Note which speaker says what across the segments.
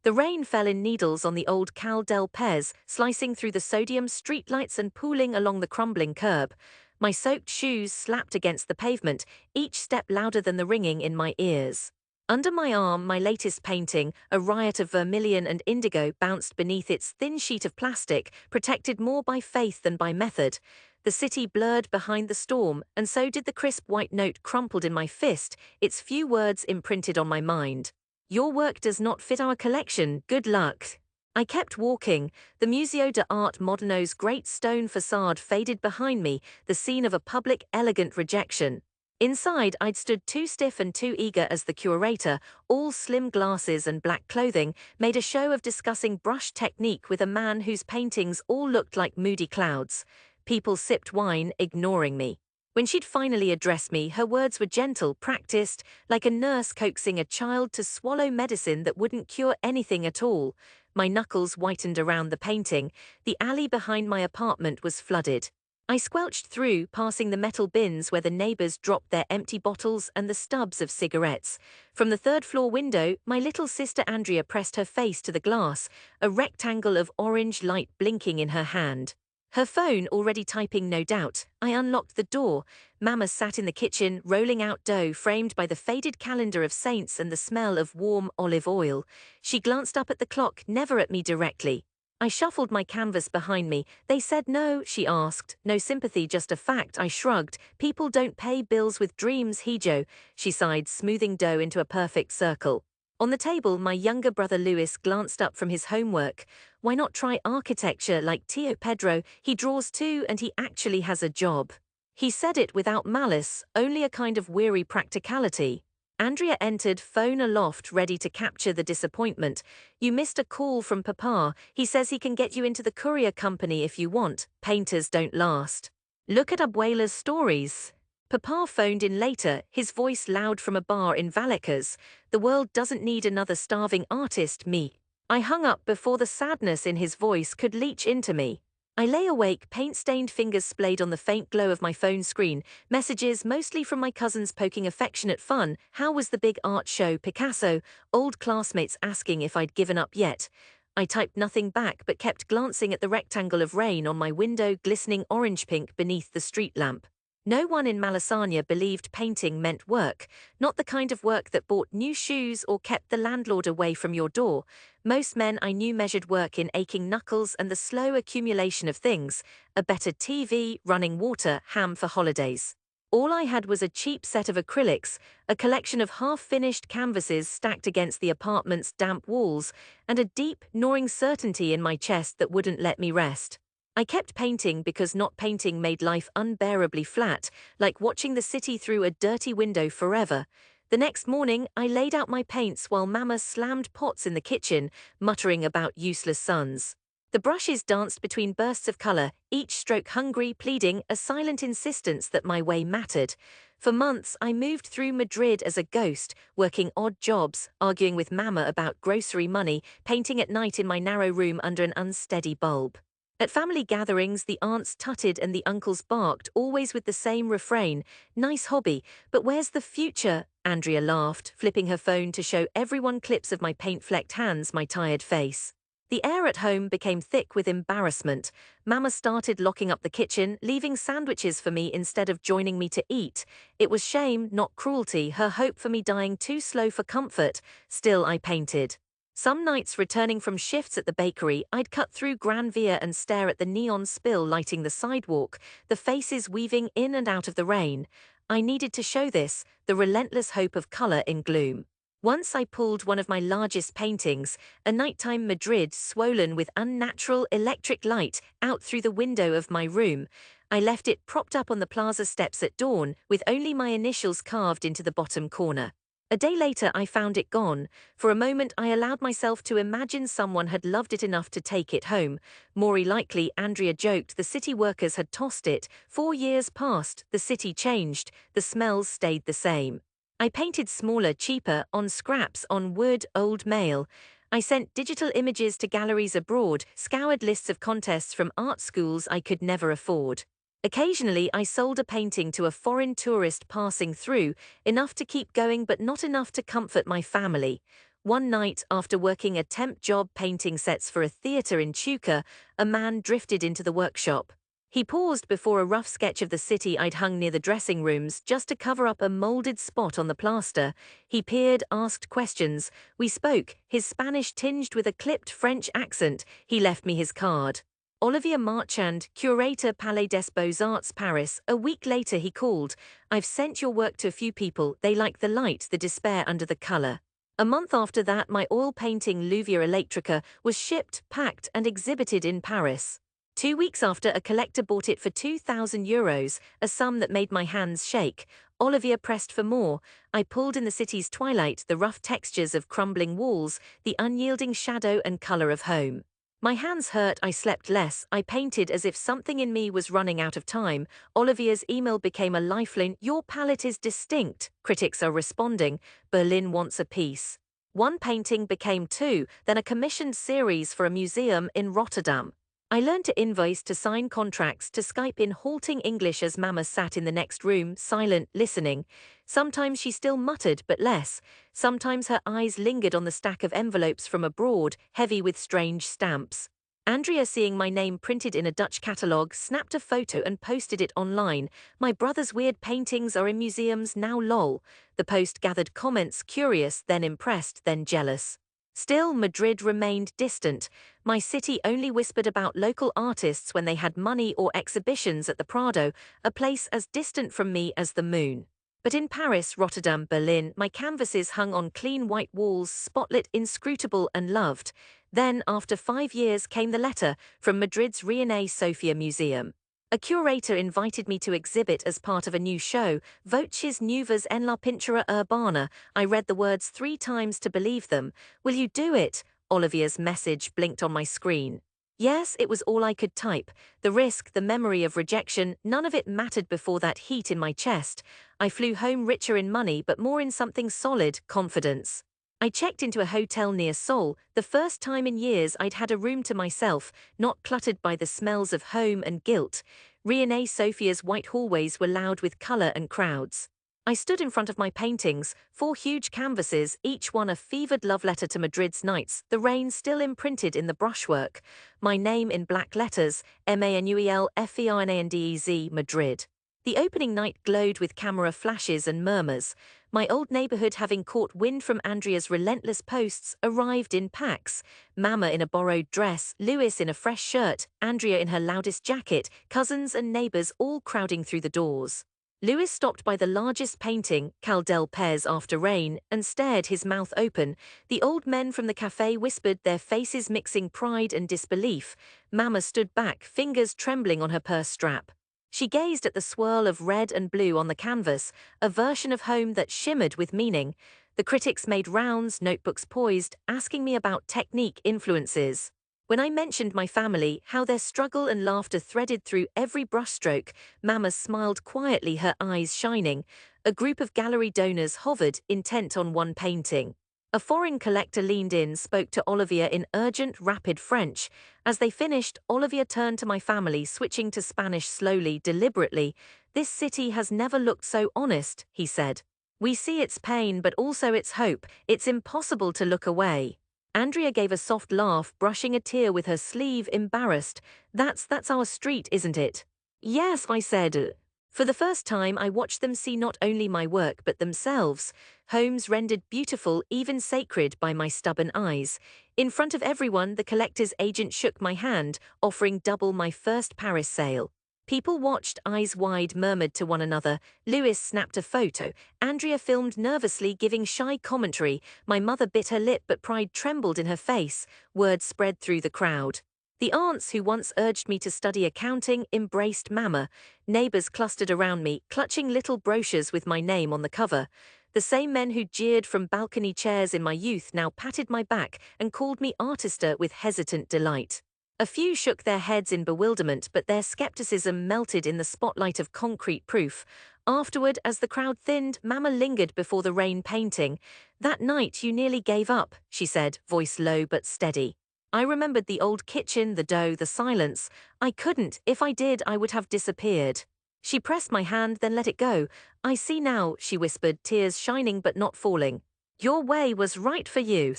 Speaker 1: The rain fell in needles on the old Cal del Pez, slicing through the sodium streetlights and pooling along the crumbling curb. My soaked shoes slapped against the pavement, each step louder than the ringing in my ears. Under my arm, my latest painting, a riot of vermilion and indigo, bounced beneath its thin sheet of plastic, protected more by faith than by method. The city blurred behind the storm, and so did the crisp white note crumpled in my fist, its few words imprinted on my mind. Your work does not fit our collection, good luck. I kept walking. The Museo de Art Moderno's great stone facade faded behind me, the scene of a public, elegant rejection. Inside, I'd stood too stiff and too eager as the curator, all slim glasses and black clothing, made a show of discussing brush technique with a man whose paintings all looked like moody clouds. People sipped wine, ignoring me. When she'd finally addressed me, her words were gentle, practiced, like a nurse coaxing a child to swallow medicine that wouldn't cure anything at all. My knuckles whitened around the painting. The alley behind my apartment was flooded. I squelched through, passing the metal bins where the neighbors dropped their empty bottles and the stubs of cigarettes. From the third-floor window, my little sister Andrea pressed her face to the glass, a rectangle of orange light blinking in her hand. Her phone already typing, no doubt. I unlocked the door. Mama sat in the kitchen, rolling out dough framed by the faded calendar of saints and the smell of warm olive oil. She glanced up at the clock, never at me directly. I shuffled my canvas behind me. They said no, she asked. No sympathy, just a fact, I shrugged. People don't pay bills with dreams, Hijo. She sighed, smoothing dough into a perfect circle. On the table, my younger brother Louis glanced up from his homework. Why not try architecture like Tio Pedro? He draws too, and he actually has a job. He said it without malice, only a kind of weary practicality. Andrea entered, phone aloft, ready to capture the disappointment. You missed a call from Papa. He says he can get you into the courier company if you want. Painters don't last. Look at Abuela's stories. Papa phoned in later, his voice loud from a bar in Vallecas. The world doesn't need another starving artist, me. I hung up before the sadness in his voice could leach into me. I lay awake, paint-stained fingers splayed on the faint glow of my phone screen, messages mostly from my cousins poking affectionate fun. How was the big art show, Picasso? Old classmates asking if I'd given up yet. I typed nothing back but kept glancing at the rectangle of rain on my window glistening orange-pink beneath the street lamp. No one in Malasaña believed painting meant work, not the kind of work that bought new shoes or kept the landlord away from your door. Most men I knew measured work in aching knuckles and the slow accumulation of things, a better TV, running water, ham for holidays. All I had was a cheap set of acrylics, a collection of half-finished canvases stacked against the apartment's damp walls, and a deep, gnawing certainty in my chest that wouldn't let me rest. I kept painting because not painting made life unbearably flat, like watching the city through a dirty window forever. The next morning, I laid out my paints while Mama slammed pots in the kitchen, muttering about useless sons. The brushes danced between bursts of color, each stroke hungry, pleading, a silent insistence that my way mattered. For months, I moved through Madrid as a ghost, working odd jobs, arguing with Mama about grocery money, painting at night in my narrow room under an unsteady bulb. At family gatherings, the aunts tutted and the uncles barked, always with the same refrain, nice hobby, but where's the future? Andrea laughed, flipping her phone to show everyone clips of my paint-flecked hands, my tired face. The air at home became thick with embarrassment. Mama started locking up the kitchen, leaving sandwiches for me instead of joining me to eat. It was shame, not cruelty, her hope for me dying too slow for comfort. Still, I painted. Some nights returning from shifts at the bakery, I'd cut through Gran Via and stare at the neon spill lighting the sidewalk, the faces weaving in and out of the rain. I needed to show this, the relentless hope of color in gloom. Once I pulled one of my largest paintings, a nighttime Madrid swollen with unnatural electric light, out through the window of my room. I left it propped up on the plaza steps at dawn, with only my initials carved into the bottom corner. A day later, I found it gone. For a moment, I allowed myself to imagine someone had loved it enough to take it home. More likely, Andrea joked, the city workers had tossed it. 4 years passed, the city changed, the smells stayed the same. I painted smaller, cheaper, on scraps, on wood, old mail. I sent digital images to galleries abroad, scoured lists of contests from art schools I could never afford. Occasionally, I sold a painting to a foreign tourist passing through, enough to keep going but not enough to comfort my family. One night, after working a temp job painting sets for a theatre in Chuka, a man drifted into the workshop. He paused before a rough sketch of the city I'd hung near the dressing rooms just to cover up a molded spot on the plaster. He peered, asked questions. We spoke, his Spanish tinged with a clipped French accent. He left me his card. Olivier Marchand, curator Palais des Beaux-Arts, Paris. A week later he called. I've sent your work to a few people. They like the light, the despair under the color. A month after that, my oil painting Louvier Electrica was shipped, packed, and exhibited in Paris. 2 weeks after, a collector bought it for €2,000, a sum that made my hands shake. Olivier pressed for more. I pulled in the city's twilight, the rough textures of crumbling walls, the unyielding shadow and color of home. My hands hurt, I slept less, I painted as if something in me was running out of time. Olivier's email became a lifeline. Your palette is distinct. Critics are responding. Berlin wants a piece. One painting became two, then a commissioned series for a museum in Rotterdam. I learned to invoice, to sign contracts, to Skype in halting English as Mama sat in the next room, silent, listening. Sometimes she still muttered, but less. Sometimes her eyes lingered on the stack of envelopes from abroad, heavy with strange stamps. Andrea, seeing my name printed in a Dutch catalogue, snapped a photo and posted it online. My brother's weird paintings are in museums now, lol. The post gathered comments, curious, then impressed, then jealous. Still, Madrid remained distant. My city only whispered about local artists when they had money or exhibitions at the Prado, a place as distant from me as the moon. But in Paris, Rotterdam, Berlin, my canvases hung on clean white walls, spotlit, inscrutable, and loved. Then, after 5 years, came the letter from Madrid's Reina Sofia Museum. A curator invited me to exhibit as part of a new show, Voces Nuevas en la Pintura Urbana. I read the words 3 times to believe them. Will you do it? Olivier's message blinked on my screen. Yes, it was all I could type. The risk, the memory of rejection, none of it mattered before that heat in my chest. I flew home richer in money but more in something solid, confidence. I checked into a hotel near Seoul, the first time in years I'd had a room to myself, not cluttered by the smells of home and guilt. Reina Sofia's white hallways were loud with color and crowds. I stood in front of my paintings, 4 huge canvases, each one a fevered love letter to Madrid's nights, the rain still imprinted in the brushwork. My name in black letters, MANUELFERNANDEZ, Madrid. The opening night glowed with camera flashes and murmurs. My old neighborhood, having caught wind from Andrea's relentless posts, arrived in packs. Mama in a borrowed dress, Louis in a fresh shirt, Andrea in her loudest jacket, cousins and neighbors all crowding through the doors. Louis stopped by the largest painting, Cal del Pez After Rain, and stared, his mouth open. The old men from the cafe whispered, their faces mixing pride and disbelief. Mama stood back, fingers trembling on her purse strap. She gazed at the swirl of red and blue on the canvas, a version of home that shimmered with meaning. The critics made rounds, notebooks poised, asking me about technique, influences. When I mentioned my family, how their struggle and laughter threaded through every brushstroke, Mama smiled quietly, her eyes shining. A group of gallery donors hovered, intent on one painting. A foreign collector leaned in, spoke to Olivier in urgent, rapid French. As they finished, Olivier turned to my family, switching to Spanish slowly, deliberately. This city has never looked so honest, he said. We see its pain but also its hope. It's impossible to look away. Andrea gave a soft laugh, brushing a tear with her sleeve, embarrassed. That's our street, isn't it? Yes, I said. For the first time, I watched them see not only my work but themselves, homes rendered beautiful, even sacred, by my stubborn eyes. In front of everyone, the collector's agent shook my hand, offering double my first Paris sale. People watched, eyes wide, murmured to one another. Louis snapped a photo. Andrea filmed nervously, giving shy commentary. My mother bit her lip, but pride trembled in her face. Word spread through the crowd. The aunts who once urged me to study accounting embraced Mama. Neighbors clustered around me, clutching little brochures with my name on the cover. The same men who jeered from balcony chairs in my youth now patted my back and called me artista with hesitant delight. A few shook their heads in bewilderment, but their skepticism melted in the spotlight of concrete proof. Afterward, as the crowd thinned, Mama lingered before the rain painting. That night you nearly gave up, she said, voice low but steady. I remembered the old kitchen, the dough, the silence. I couldn't. If I did, I would have disappeared. She pressed my hand, then let it go. I see now, she whispered, tears shining but not falling. Your way was right for you.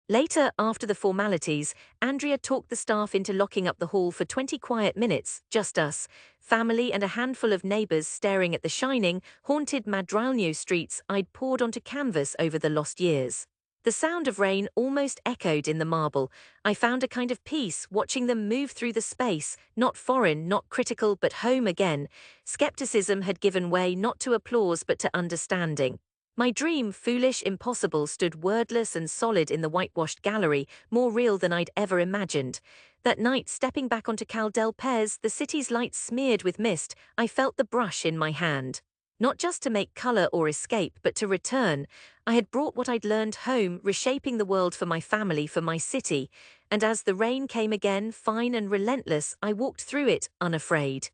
Speaker 1: Later, after the formalities, Andrea talked the staff into locking up the hall for 20 quiet minutes, just us, family and a handful of neighbors staring at the shining, haunted Madrid streets I'd poured onto canvas over the lost years. The sound of rain almost echoed in the marble. I found a kind of peace watching them move through the space, not foreign, not critical, but home again. Skepticism had given way not to applause but to understanding. My dream, foolish, impossible, stood wordless and solid in the whitewashed gallery, more real than I'd ever imagined. That night, stepping back onto Cal del Pez, the city's lights smeared with mist, I felt the brush in my hand. Not just to make color or escape, but to return. I had brought what I'd learned home, reshaping the world for my family, for my city. And as the rain came again, fine and relentless, I walked through it, unafraid.